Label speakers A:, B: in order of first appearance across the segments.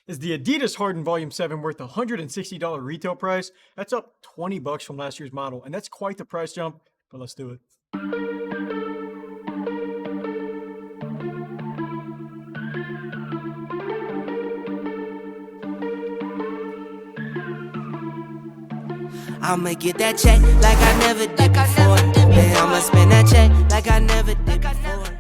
A: Is the Adidas Harden Volume 7 worth a $160 retail price? That's up 20 bucks from last year's model, and that's quite the price jump, but let's do it.
B: I'ma get that check like I never did before. Man, I'ma spend that check like I never did before.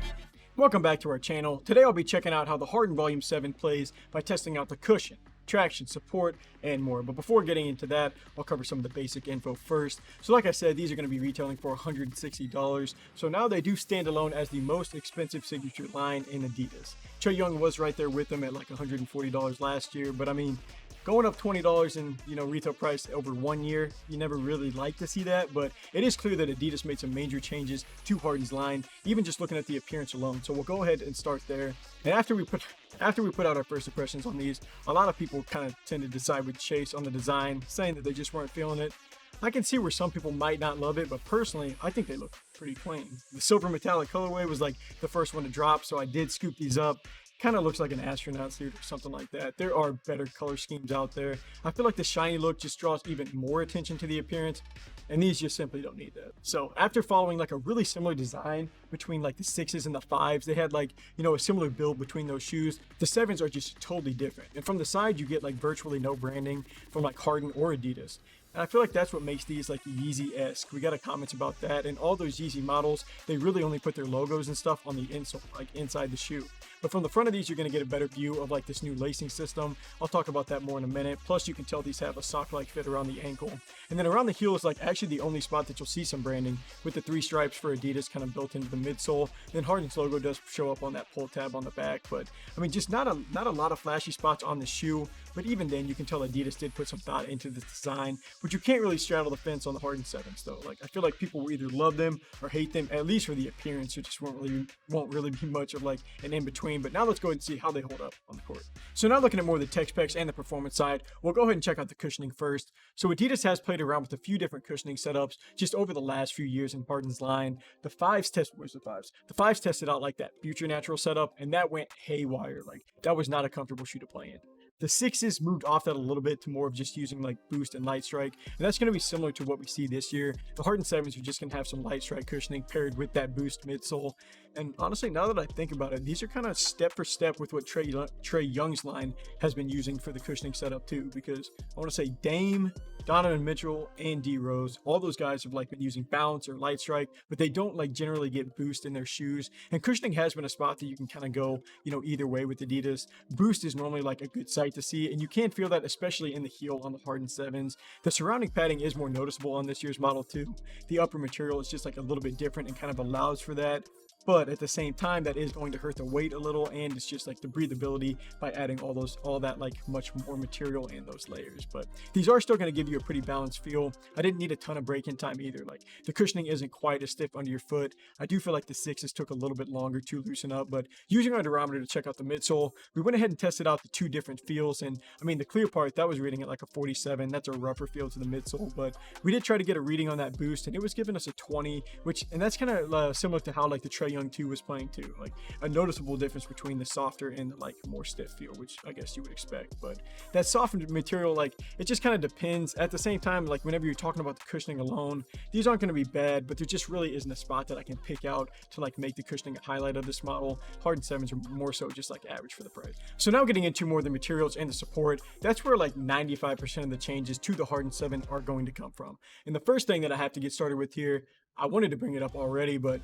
A: Welcome back to our channel. Today I'll be checking out how the Harden Volume 7 plays by testing out the cushion, traction, support, and more. But before getting into that, I'll cover some of the basic info first. So like I said, these are going to be retailing for $160. So now they do stand alone as the most expensive signature line in Adidas. Trae Young was right there with them at like $140 last year, but I mean, going up $20 in retail price over 1 year, you never really like to see that, but it is clear that Adidas made some major changes to Harden's line, even just looking at the appearance alone. So we'll go ahead and start there. And after we put out our first impressions on these, a lot of people kind of tend to decide with Chase on the design, saying that they just weren't feeling it. I can see where some people might not love it, but personally, I think they look pretty clean. The silver metallic colorway was like the first one to drop, so I did scoop these up. Kind of looks like an astronaut suit or something like that. There are better color schemes out there. I feel like the shiny look just draws even more attention to the appearance, and these just simply don't need that. So after following like a really similar design between like the 6s and the 5s, they had like, a similar build between those shoes. The 7s are just totally different. And from the side, you get like virtually no branding from like Harden or Adidas. And I feel like that's what makes these like Yeezy-esque. We got a comment about that. And all those Yeezy models, they really only put their logos and stuff on the insole, like inside the shoe. But from the front of these, you're going to get a better view of like this new lacing system. I'll talk about that more in a minute. Plus, you can tell these have a sock-like fit around the ankle. And then around the heel is like actually the only spot that you'll see some branding, with the 3 stripes for Adidas kind of built into the midsole. Then Harden's logo does show up on that pull tab on the back. But I mean, just not a lot of flashy spots on the shoe. But even then, you can tell Adidas did put some thought into the design. But you can't really straddle the fence on the Harden 7s though. Like, I feel like people will either love them or hate them, at least for the appearance. It just won't really be much of like an in-between. But now let's go ahead and see how they hold up on the court. So now looking at more of the tech specs and the performance side, we'll go ahead and check out the cushioning first. So Adidas has played around with a few different cushioning setups just over the last few years in Harden's line. The 5s tested out like that Future Natural setup, and that went haywire. Like, that was not a comfortable shoe to play in. The 6s moved off that a little bit to more of just using like boost and light strike, and that's going to be similar to what we see this year. The Harden 7s are just going to have some light strike cushioning paired with that boost midsole. And honestly, now that I think about it, these are kind of step for step with what Trae Young's line has been using for the cushioning setup too, because I want to say Dame, Donovan Mitchell, and D Rose, all those guys have like been using bounce or light strike, but they don't like generally get boost in their shoes. And cushioning has been a spot that you can kind of go, either way with Adidas. Boost is normally like a good sight to see, and you can feel that especially in the heel on the Harden 7s. The surrounding padding is more noticeable on this year's model too. The upper material is just like a little bit different and kind of allows for that. But at the same time, that is going to hurt the weight a little, and it's just like the breathability by adding all that like much more material in those layers. But these are still going to give you a pretty balanced feel. I didn't need a ton of break-in time either. Like, the cushioning isn't quite as stiff under your foot. I do feel like the 6s took a little bit longer to loosen up, but using our durometer to check out the midsole, we went ahead and tested out the 2 different feels. And I mean, the clear part, that was reading at like a 47. That's a rougher feel to the midsole, but we did try to get a reading on that boost, and it was giving us a 20, and that's kind of similar to how like the Trae Young 2 was playing too. Like, a noticeable difference between the softer and the like more stiff feel, which I guess you would expect. But that softened material, like, it just kind of depends. At the same time, like, whenever you're talking about the cushioning alone, these aren't going to be bad, but there just really isn't a spot that I can pick out to like make the cushioning a highlight of this model. Harden 7s are more so just like average for the price. So now getting into more of the materials and the support, that's where like 95% of the changes to the Harden 7 are going to come from. And the first thing that I have to get started with here, I wanted to bring it up already, but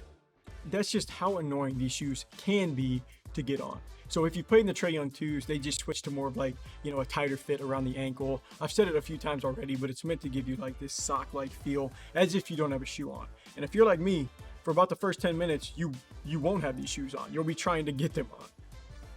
A: that's just how annoying these shoes can be to get on. So if you played in the Trae Young 2s, they just switched to more of like, a tighter fit around the ankle. I've said it a few times already, but it's meant to give you like this sock-like feel as if you don't have a shoe on. And if you're like me, for about the first 10 minutes, you won't have these shoes on. You'll be trying to get them on.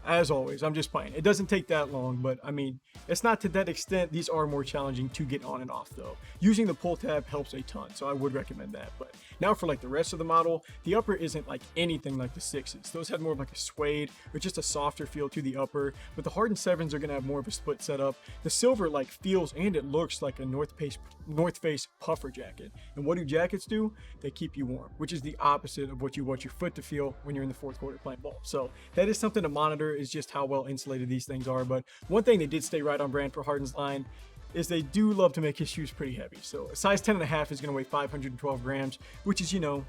A: As always, I'm just playing. It doesn't take that long, but I mean, it's not to that extent. These are more challenging to get on and off though. Using the pull tab helps a ton, so I would recommend that. But now for like the rest of the model, the upper isn't like anything like the 6s. Those had more of like a suede or just a softer feel to the upper, but the Harden 7s are gonna have more of a split setup. The silver like feels and it looks like a North Face puffer jacket. And what do jackets do? They keep you warm, which is the opposite of what you want your foot to feel when you're in the fourth quarter playing ball. So that is something to monitor. here is just how well insulated these things are. But one thing they did stay right on brand for Harden's line is they do love to make his shoes pretty heavy. So a size 10.5 is going to weigh 512 grams, which is, you know,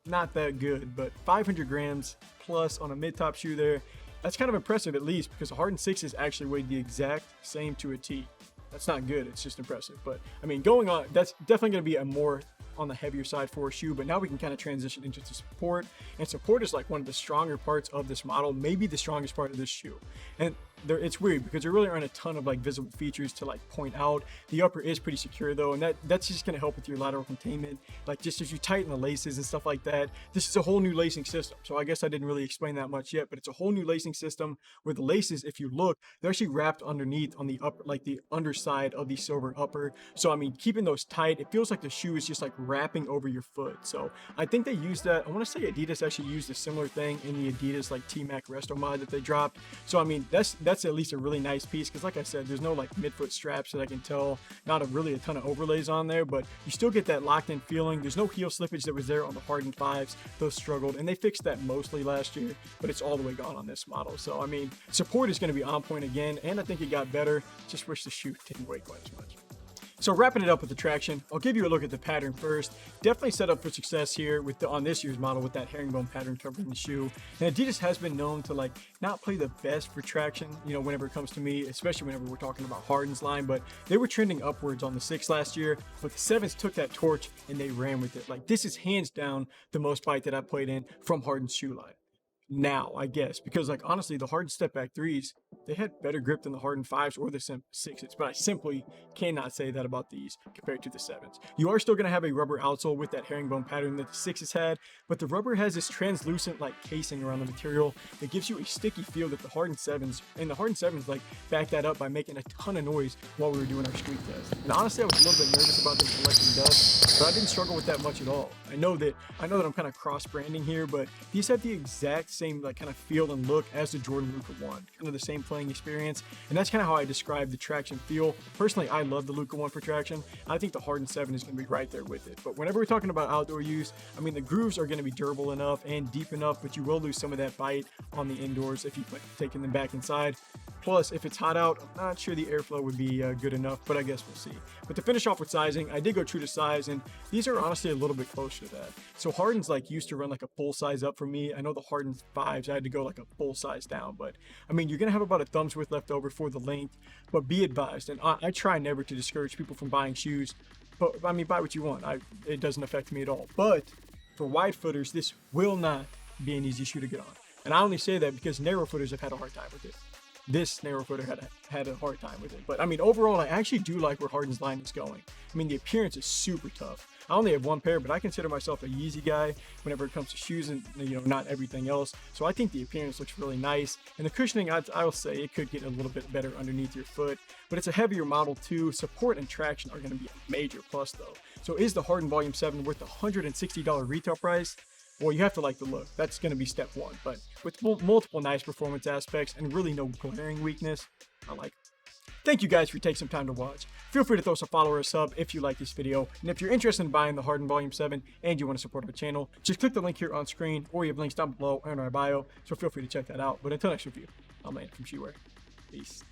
A: not that good, but 500 grams plus on a mid-top shoe there, that's kind of impressive, at least, because the Harden 6s actually weighed the exact same to a T. That's not good, it's just impressive. But I mean, going on, that's definitely going to be a more on the heavier side for a shoe, but now we can kind of transition into the support, and support is like one of the stronger parts of this model, maybe the strongest part of this shoe. And it's weird because there really aren't a ton of like visible features to like point out. The upper is pretty secure though, and that's just going to help with your lateral containment, like just as you tighten the laces and stuff like that. This is a whole new lacing system, so I guess I didn't really explain that much yet, but it's a whole new lacing system where the laces, if you look, they're actually wrapped underneath on the upper, like the underside of the silver upper. So I mean, keeping those tight, it feels like the shoe is just like wrapping over your foot. So I think they used that. I want to say Adidas actually used a similar thing in the Adidas like T-Mac Resto mod that they dropped. So I mean, that's at least a really nice piece, because like I said, there's no like midfoot straps that I can tell, not really a ton of overlays on there, but you still get that locked in feeling. There's no heel slippage that was there on the Harden 5s. Those struggled, and they fixed that mostly last year, but it's all the way gone on this model. So I mean, support is going to be on point again, and I think it got better. Just wish the shoe didn't weigh quite as much. So wrapping it up with the traction, I'll give you a look at the pattern first. Definitely set up for success here with on this year's model with that herringbone pattern covering the shoe. And Adidas has been known to like not play the best for traction, you know, whenever it comes to me, especially whenever we're talking about Harden's line, but they were trending upwards on the 6 last year, but the 7s took that torch and they ran with it. Like this is hands down the most bite that I've played in from Harden's shoe line. Now, I guess, because like honestly, the Harden step back 3s, they had better grip than the Harden 5s or the 6s, but I simply cannot say that about these compared to the 7s. You are still going to have a rubber outsole with that herringbone pattern that the 6s had, but the rubber has this translucent like casing around the material that gives you a sticky feel that the Harden 7s, and the Harden 7s like back that up by making a ton of noise while we were doing our street test. And honestly, I was a little bit nervous about them collecting dust, but I didn't struggle with that much at all. I know that I'm kind of cross branding here, but these have the exact same like kind of feel and look as the Jordan Luka 1, kind of the same playing experience, and that's kind of how I describe the traction feel. Personally, I love the Luka 1 for traction. I think the Harden 7 is going to be right there with it, but whenever we're talking about outdoor use, I mean, the grooves are going to be durable enough and deep enough, but you will lose some of that bite on the indoors if you put taking them back inside. Plus, if it's hot out, I'm not sure the airflow would be good enough, but I guess we'll see. But to finish off with sizing, I did go true to size, and these are honestly a little bit closer to that. So Harden's like used to run like a full size up for me. I know the Harden 5s, I had to go like a full size down, but I mean, you're gonna have about a thumb's width left over for the length, but be advised, and I try never to discourage people from buying shoes, but I mean, buy what you want. It doesn't affect me at all. But for wide footers, this will not be an easy shoe to get on. And I only say that because narrow footers have had a hard time with it. This narrow footer had a hard time with it. But I mean, overall, I actually do like where Harden's line is going. I mean, the appearance is super tough. I only have one pair, but I consider myself a Yeezy guy whenever it comes to shoes and, you know, not everything else. So I think the appearance looks really nice. And the cushioning, I'll say it could get a little bit better underneath your foot, but it's a heavier model too. Support and traction are going to be a major plus though. So is the Harden Volume 7 worth the $160 retail price? Well, you have to like the look. That's going to be step one. But with multiple nice performance aspects and really no glaring weakness, I like it. Thank you guys for taking some time to watch. Feel free to throw us a follow or a sub if you like this video. And if you're interested in buying the Harden Volume 7 and you want to support our channel, just click the link here on screen, or you have links down below in our bio. So feel free to check that out. But until next review, I'm Lane from Shoewear. Peace.